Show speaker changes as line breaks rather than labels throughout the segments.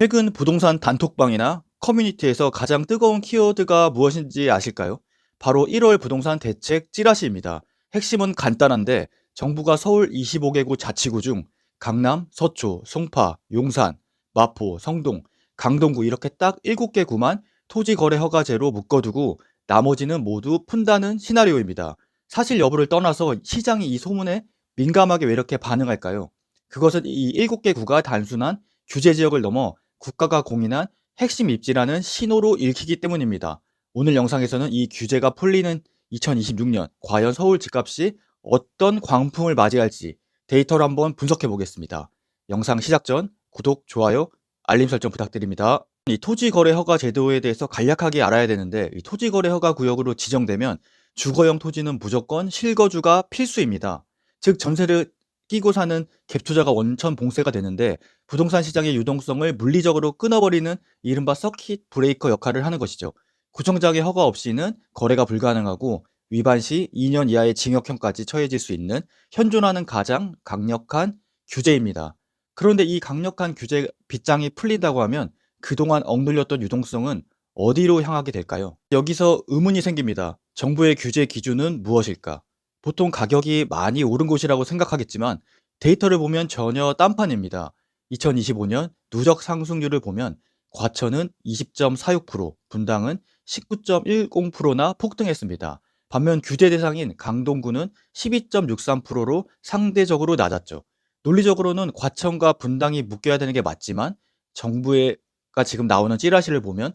최근 부동산 단톡방이나 커뮤니티에서 가장 뜨거운 키워드가 무엇인지 아실까요? 바로 1월 부동산 대책 찌라시입니다. 핵심은 간단한데 정부가 서울 25개구 자치구 중 강남, 서초, 송파, 용산, 마포, 성동, 강동구 이렇게 딱 7개 구만 토지 거래 허가제로 묶어두고 나머지는 모두 푼다는 시나리오입니다. 사실 여부를 떠나서 시장이 이 소문에 민감하게 왜 이렇게 반응할까요? 그것은 이 7개 구가 단순한 규제 지역을 넘어 국가가 공인한 핵심 입지라는 신호로 읽히기 때문입니다. 오늘 영상에서는 이 규제가 풀리는 2026년 과연 서울 집값이 어떤 광풍을 맞이할지 데이터로 한번 분석해 보겠습니다. 영상 시작 전 구독, 좋아요, 알림 설정 부탁드립니다. 이 토지거래 허가 제도에 대해서 간략하게 알아야 되는데, 이 토지거래 허가 구역으로 지정되면 주거용 토지는 무조건 실거주가 필수입니다. 즉 전세를 끼고 사는 갭 투자가 원천 봉쇄가 되는데, 부동산 시장의 유동성을 물리적으로 끊어버리는 이른바 서킷 브레이커 역할을 하는 것이죠. 구청장의 허가 없이는 거래가 불가능하고 위반 시 2년 이하의 징역형까지 처해질 수 있는 현존하는 가장 강력한 규제입니다. 그런데 이 강력한 규제 빗장이 풀린다고 하면 그동안 억눌렸던 유동성은 어디로 향하게 될까요? 여기서 의문이 생깁니다. 정부의 규제 기준은 무엇일까? 보통 가격이 많이 오른 곳이라고 생각하겠지만 데이터를 보면 전혀 딴판입니다. 2025년 누적 상승률을 보면 과천은 20.46%, 분당은 19.10%나 폭등했습니다. 반면 규제 대상인 강동구는 12.63%로 상대적으로 낮았죠. 논리적으로는 과천과 분당이 묶여야 되는 게 맞지만 정부가 지금 나오는 찌라시를 보면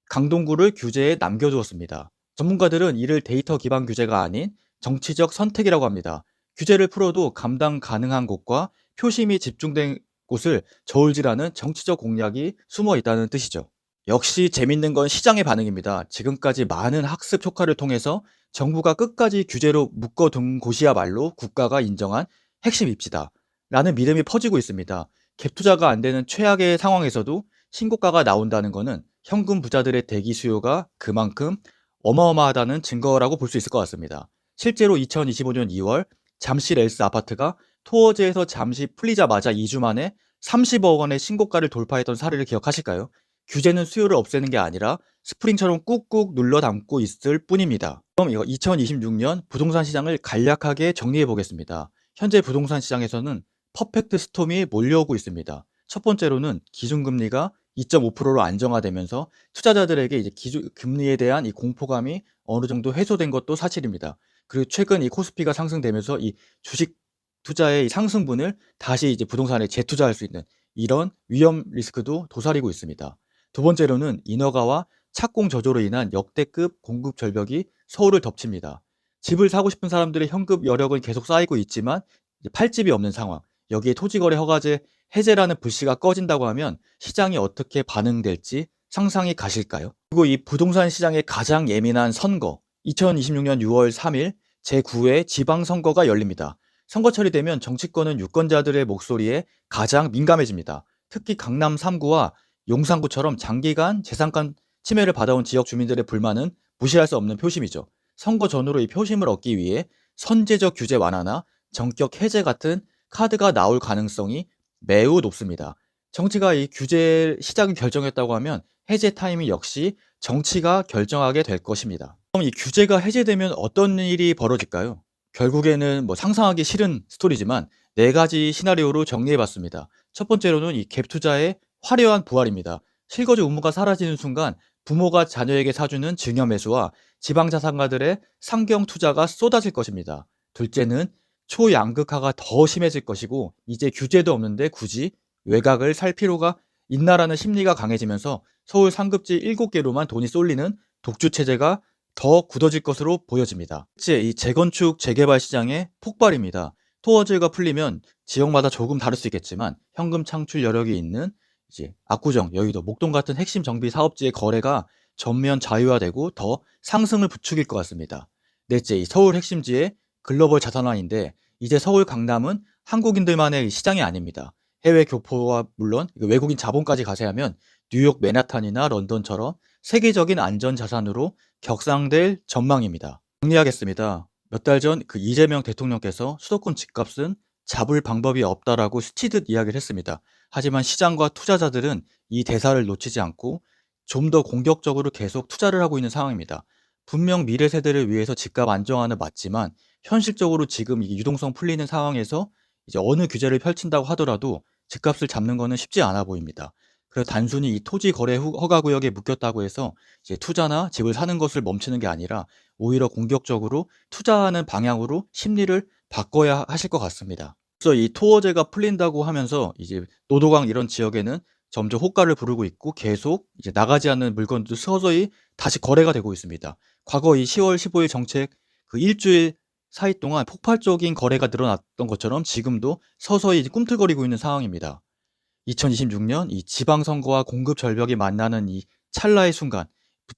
강동구를 규제에 남겨두었습니다. 전문가들은 이를 데이터 기반 규제가 아닌 정치적 선택이라고 합니다. 규제를 풀어도 감당 가능한 곳과 표심이 집중된 곳을 저울질하는 정치적 공략이 숨어 있다는 뜻이죠. 역시 재밌는 건 시장의 반응입니다. 지금까지 많은 학습 효과를 통해서 정부가 끝까지 규제로 묶어둔 곳이야말로 국가가 인정한 핵심 입지다 라는 믿음이 퍼지고 있습니다. 갭 투자가 안 되는 최악의 상황에서도 신고가가 나온다는 것은 현금 부자들의 대기 수요가 그만큼 어마어마하다는 증거라고 볼 수 있을 것 같습니다. 실제로 2025년 2월 잠실 엘스 아파트가 토어제에서 잠시 풀리자마자 2주 만에 30억 원의 신고가를 돌파했던 사례를 기억하실까요? 규제는 수요를 없애는 게 아니라 스프링처럼 꾹꾹 눌러 담고 있을 뿐입니다. 그럼 이거 2026년 부동산 시장을 간략하게 정리해 보겠습니다. 현재 부동산 시장에서는 퍼펙트 스톰이 몰려오고 있습니다. 첫 번째로는 기준금리가 2.5%로 안정화되면서 투자자들에게 이제 금리에 대한 이 공포감이 어느 정도 해소된 것도 사실입니다. 그리고 최근 이 코스피가 상승되면서 이 주식 투자의 이 상승분을 다시 이제 부동산에 재투자할 수 있는 이런 위험 리스크도 도사리고 있습니다. 두 번째로는 인허가와 착공 저조로 인한 역대급 공급 절벽이 서울을 덮칩니다. 집을 사고 싶은 사람들의 현금 여력은 계속 쌓이고 있지만 이제 팔 집이 없는 상황. 여기에 토지거래 허가제 해제라는 불씨가 꺼진다고 하면 시장이 어떻게 반응될지 상상이 가실까요? 그리고 이 부동산 시장의 가장 예민한 선거, 2026년 6월 3일 제9회 지방선거가 열립니다. 선거철이 되면 정치권은 유권자들의 목소리에 가장 민감해집니다. 특히 강남 3구와 용산구처럼 장기간 재산권 침해를 받아온 지역 주민들의 불만은 무시할 수 없는 표심이죠. 선거 전후로 이 표심을 얻기 위해 선제적 규제 완화나 정격 해제 같은 카드가 나올 가능성이 매우 높습니다. 정치가 이 규제 시작을 결정했다고 하면 해제 타이밍 역시 정치가 결정하게 될 것입니다. 그럼 이 규제가 해제되면 어떤 일이 벌어질까요? 결국에는 뭐 상상하기 싫은 스토리지만 네 가지 시나리오로 정리해 봤습니다. 첫 번째로는 이 갭 투자의 화려한 부활입니다. 실거주 의무가 사라지는 순간 부모가 자녀에게 사주는 증여 매수와 지방자산가들의 상경 투자가 쏟아질 것입니다. 둘째는 초양극화가 더 심해질 것이고 이제 규제도 없는데 굳이 외곽을 살 필요가 있나라는 심리가 강해지면서 서울 상급지 7개로만 돈이 쏠리는 독주 체제가 더 굳어질 것으로 보여집니다. 실제 이 재건축 재개발 시장의 폭발입니다. 토어제가 풀리면 지역마다 조금 다를 수 있겠지만 현금 창출 여력이 있는 이제 압구정, 여의도, 목동 같은 핵심 정비 사업지의 거래가 전면 자유화되고 더 상승을 부추길 것 같습니다. 넷째, 이 서울 핵심지의 글로벌 자산화인데 이제 서울 강남은 한국인들만의 시장이 아닙니다. 해외 교포와 물론 외국인 자본까지 가세하면 뉴욕 맨하탄이나 런던처럼 세계적인 안전 자산으로 격상될 전망입니다. 정리하겠습니다. 몇 달 전 그 이재명 대통령께서 수도권 집값은 잡을 방법이 없다라고 스치듯 이야기를 했습니다. 하지만 시장과 투자자들은 이 대사를 놓치지 않고 좀 더 공격적으로 계속 투자를 하고 있는 상황입니다. 분명 미래 세대를 위해서 집값 안정화는 맞지만 현실적으로 지금 이 유동성 풀리는 상황에서 이제 어느 규제를 펼친다고 하더라도 집값을 잡는 거는 쉽지 않아 보입니다. 그래서 단순히 이 토지 거래 허가 구역에 묶였다고 해서 이제 투자나 집을 사는 것을 멈추는 게 아니라 오히려 공격적으로 투자하는 방향으로 심리를 바꿔야 하실 것 같습니다. 그래서 이 토어제가 풀린다고 하면서 이제 노도강 이런 지역에는 점점 호가를 부르고 있고 계속 이제 나가지 않는 물건도 서서히 다시 거래가 되고 있습니다. 과거 이 10월 15일 정책 그 일주일 사이 동안 폭발적인 거래가 늘어났던 것처럼 지금도 서서히 이제 꿈틀거리고 있는 상황입니다. 2026년 이 지방선거와 공급 절벽이 만나는 이 찰나의 순간,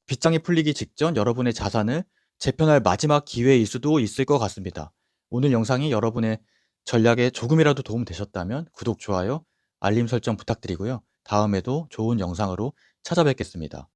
빗장이 풀리기 직전 여러분의 자산을 재편할 마지막 기회일 수도 있을 것 같습니다. 오늘 영상이 여러분의 전략에 조금이라도 도움 되셨다면 구독, 좋아요, 알림 설정 부탁드리고요. 다음에도 좋은 영상으로 찾아뵙겠습니다.